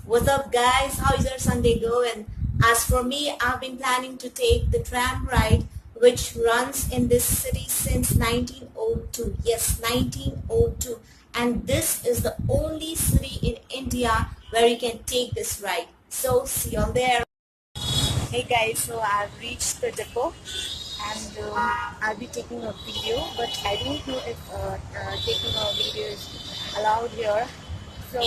What's up, guys? How is your Sunday going? As for me, I've been planning to take the tram ride which runs in this city since 1902. Yes, 1902. And this is the only city in India where you can take this ride. So, see you on there. Hey guys, so I've reached the depot and I'll be taking a video, but I don't know if taking a video is allowed here. So